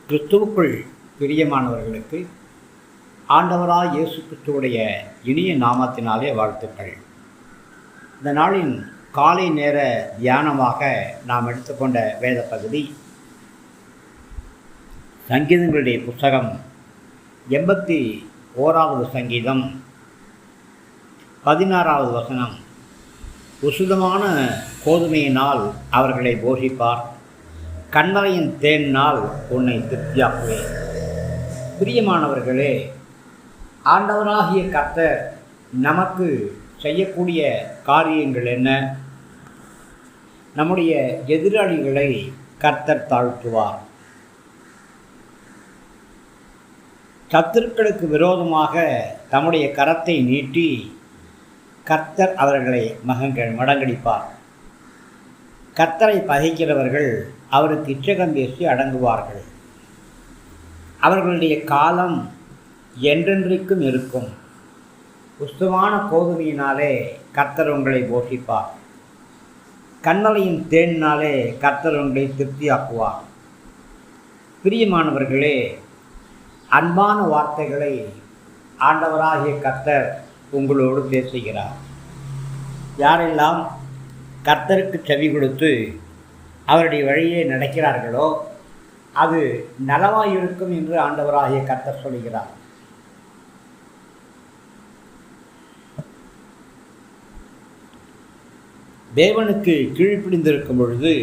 கிறிஸ்துவுக்குள் பிரியமானவர்களுக்கு ஆண்டவராய் இயேசு கிறிஸ்துவுடைய இனிய நாமத்தினாலே வாழ்த்துக்கள். இந்த நாளின் காலை நேர தியானமாக நாம் எடுத்துக்கொண்ட வேத பகுதி சங்கீதங்களுடைய புத்தகம் 81வது சங்கீதம் 16வது வசனம். உசுதமான கோதுமையினால் அவர்களை போஷிப்பார், கண்மலையின் தேனினால் உன்னை திருப்தியாக்குவேன். பிரியமானவர்களே, ஆண்டவராகிய கர்த்தர் நமக்கு செய்யக்கூடிய காரியங்கள் என்ன? நம்முடைய எதிராளிகளை கர்த்தர் தாழ்த்துவார். சத்துருக்களுக்கு விரோதமாக தம்முடைய கரத்தை நீட்டி கர்த்தர் அவர்களை மடங்கடிப்பார். கர்த்தரை பகைக்கிறவர்கள் அவருக்கு இச்சகம் பேசி அடங்குவார்கள். அவர்களுடைய காலம் என்றென்றைக்கும் இருக்கும். உஸ்தமான கோதுமையினாலே கர்த்தர் உங்களை போஷிப்பார், கண்மலையின் தேனினாலே கர்த்தர் உங்களை திருப்தியாக்குவார். பிரியமானவர்களே, அன்பான வார்த்தைகளை ஆண்டவராகிய கர்த்தர் உங்களோடு பேசுகிறார். யாரெல்லாம் கர்த்தருக்கு செவி கொடுத்து அவருடைய வழியே நடக்கிறார்களோ அது நலமாயிருக்கும் என்று ஆண்டவராகிய கர்த்தர் சொல்கிறார். தேவனுக்கு கீழ்ப்பிடிந்திருக்கும் பொழுது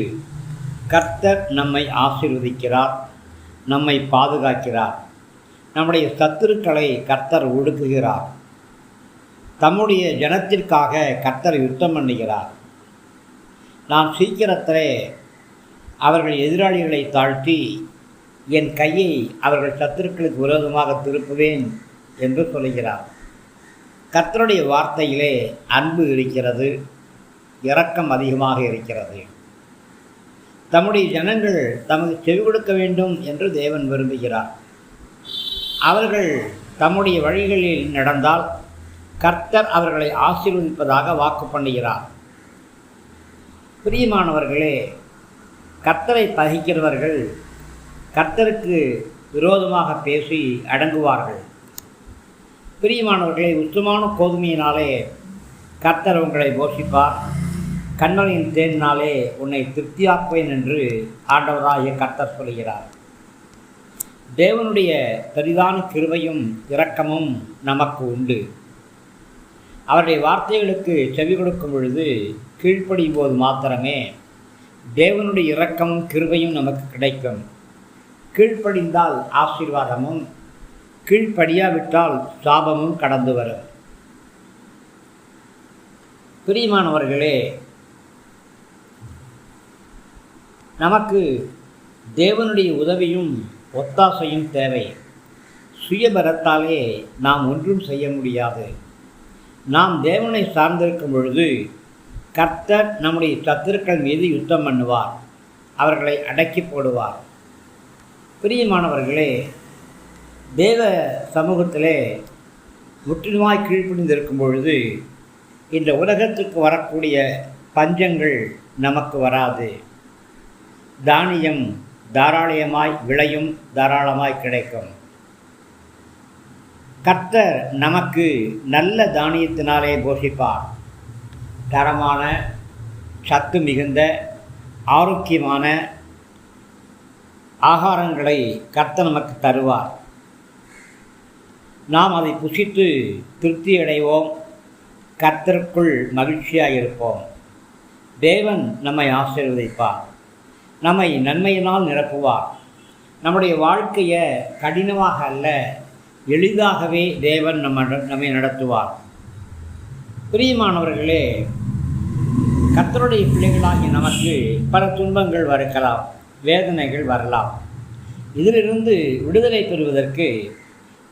கர்த்தர் நம்மை ஆசீர்வதிக்கிறார், நம்மை பாதுகாக்கிறார். நம்முடைய சத்துருக்களை கர்த்தர் ஒடுக்குகிறார். தம்முடைய ஜனத்திற்காக கர்த்தர் யுத்தம் பண்ணுகிறார். நான் சீக்கிரத்திலே அவர்கள் எதிராளிகளை தாழ்த்தி என் கையை அவர்கள் சத்துருக்களுக்கு விரோதமாக திருப்புவேன் என்று சொல்கிறார். கர்த்தருடைய வார்த்தையிலே அன்பு இருக்கிறது, இரக்கம் அதிகமாக இருக்கிறது. தம்முடைய ஜனங்கள் தமக்கு செவி கொடுக்க வேண்டும் என்று தேவன் விரும்புகிறார். அவர்கள் தம்முடைய வழிகளில் நடந்தால் கர்த்தர் அவர்களை ஆசீர்வதிப்பதாக வாக்கு பண்ணுகிறார். பிரியமானவர்களே, கர்த்தரை பகைக்கிறவர்கள் கர்த்தருக்கு விரோதமாக பேசி அடங்குவார்கள். பிரியமானவர்களை, உத்தமான கோதுமையினாலே கர்த்தர் உங்களை போஷிப்பார், கண்மலையின் தேனினாலே உன்னை திருப்தியாக்குவேன் என்று ஆண்டவராகிய கர்த்தர் சொல்கிறார். தேவனுடைய பெரிதான கிருபையும் இரக்கமும் நமக்கு உண்டு. அவருடைய வார்த்தைகளுக்கு செவி கொடுக்கும் பொழுது கீழ்ப்படியும் போது மாத்திரமே தேவனுடைய இரக்கமும் கிருபையும் நமக்கு கிடைக்கும். கீழ்ப்படிந்தால் ஆசீர்வாதமும், கீழ்ப்படியாவிட்டால் சாபமும் கடந்து வரும். பிரியமானவர்களே, நமக்கு தேவனுடைய உதவியும் ஒத்தாசையும் தேவை. சுயபலத்தாலே நாம் ஒன்றும் செய்ய முடியாது. நாம் தேவனை சார்ந்திருக்கும் பொழுது கர்த்தர் நம்முடைய சத்துருக்கள் மீது யுத்தம் பண்ணுவார், அவர்களை அடக்கி போடுவார். பிரியமானவர்களே, தேவ சமூகத்திலே முற்றிலுமாய் கீழ்ப்படிந்திருக்கும் பொழுது இந்த உலகத்துக்கு வரக்கூடிய பஞ்சங்கள் நமக்கு வராது. தானியம் தாராளமாய் விளையும், தாராளமாய் கிடைக்கும். கர்த்தர் நமக்கு நல்ல தானியத்தினாலே போஷிப்பார். தரமான, சத்து மிகுந்த, ஆரோக்கியமான ஆகாரங்களை கர்த்தர் நமக்கு தருவார். நாம் அதை புசித்து திருப்தி அடைவோம், கர்த்தருக்குள் மகிழ்ச்சியாக இருப்போம். தேவன் நம்மை ஆசீர்வதிப்பார், நம்மை நன்மையினால் நிரப்புவார். நம்முடைய வாழ்க்கையை கடினமாக அல்ல, எளிதாகவே தேவன் நம்மை நடத்துவார். பிரியமானவர்களே, கர்த்தருடைய பிள்ளைகளாகி நமக்கு பல துன்பங்கள் வரலாம், வேதனைகள் வரலாம். இதிலிருந்து விடுதலை பெறுவதற்கு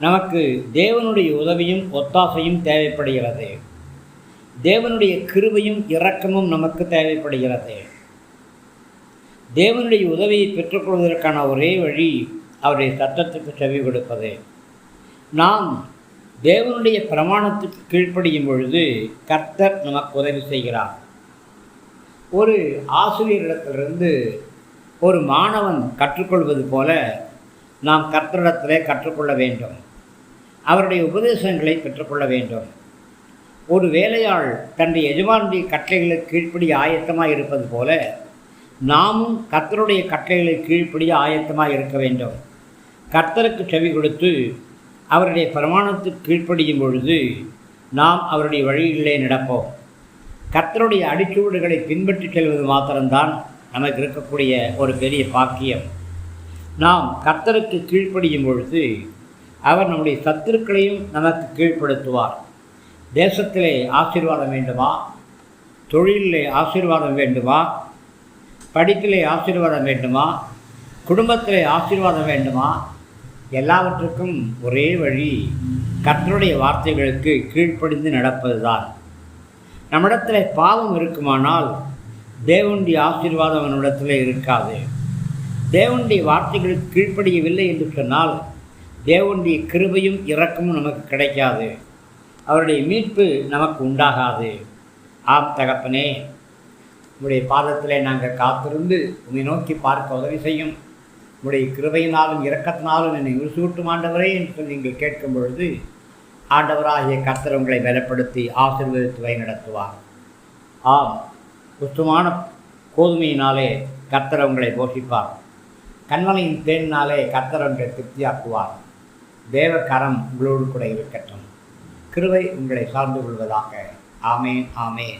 நமக்கு தேவனுடைய உதவியும் ஒத்தாசையும் தேவைப்படுகிறது. தேவனுடைய கிருபையும் இரக்கமும் நமக்கு தேவைப்படுகிறது. தேவனுடைய உதவியை பெற்றுக்கொள்வதற்கான ஒரே வழி அவருடைய சட்டத்துக்கு செவி கொடுப்பது. நாம் தேவனுடைய பிரமாணத்துக்கு கீழ்ப்படியும் பொழுது கர்த்தர் நமக்கு உதவி செய்கிறார். ஒரு ஆசிரியரிடத்திலிருந்து ஒரு மாணவன் கற்றுக்கொள்வது போல நாம் கர்த்தரிடத்திலே கற்றுக்கொள்ள வேண்டும். அவருடைய உபதேசங்களை பெற்றுக்கொள்ள வேண்டும். ஒரு வேலையாள் தன்னுடைய எஜமானுடைய கட்டளைகளுக்கு கீழ்ப்படிய ஆயத்தமாக இருப்பது போல நாமும் கர்த்தருடைய கட்டளைகளை கீழ்ப்படிய ஆயத்தமாக இருக்க வேண்டும். கர்த்தருக்கு செவி கொடுத்து அவருடைய பிரமாணத்துக்கு கீழ்ப்படியும் பொழுது நாம் அவருடைய வழிகளிலே நடப்போம். கர்த்தருடைய அடிச்சுவடுகளை பின்பற்றி செல்வது மாத்திரம்தான் நமக்கு இருக்கக்கூடிய ஒரு பெரிய பாக்கியம். நாம் கர்த்தருக்கு கீழ்ப்படியும் பொழுது அவர் நம்முடைய சத்துருக்களையும் நமக்கு கீழ்ப்படுத்துவார். தேசத்திலே ஆசீர்வாதம் வேண்டுமா? தொழிலிலே ஆசீர்வாதம் வேண்டுமா? படிப்பிலே ஆசீர்வாதம் வேண்டுமா? குடும்பத்திலே ஆசீர்வாதம் வேண்டுமா? எல்லாவற்றுக்கும் ஒரே வழி கர்த்தருடைய வார்த்தைகளுக்கு கீழ்ப்படிந்து நடப்பதுதான். நம்மிடத்தில் பாவம் இருக்குமானால் தேவனுடைய ஆசீர்வாதம் நம்மிடத்தில் இருக்காது. தேவனுடைய வார்த்தைகளுக்கு கீழ்ப்படியவில்லை என்று சொன்னால் தேவனுடைய கிருபையும் இரக்கமும் நமக்கு கிடைக்காது. அவருடைய மீட்பு நமக்கு உண்டாகாது. ஆம் தகப்பனே, உங்களுடைய பாதத்திலே நாங்கள் காத்திருந்து உம்மை நோக்கி பார்க்க உதவி செய்யும். உங்களுடைய கிருபையினாலும் இரக்கத்தினாலும் என்னை உருசூட்டும் ஆண்டவரே என்று சொல்லி நீங்கள் கேட்கும் பொழுது ஆண்டவராகிய கர்த்தர் உங்களை பலப்படுத்தி ஆசீர்வதித்து வழிநடத்துவார். ஆம், சுத்தமான கோதுமையினாலே கர்த்தர் உங்களை போஷிப்பார். கண்மலையின் தேனினாலே கர்த்தர் உங்களை திருப்தியாக்குவார். தேவ கரம் உங்களோடு கூட இருக்கட்டும். கிருபை உங்களை சார்ந்து கொள்வதாக. ஆமேன், ஆமேன்.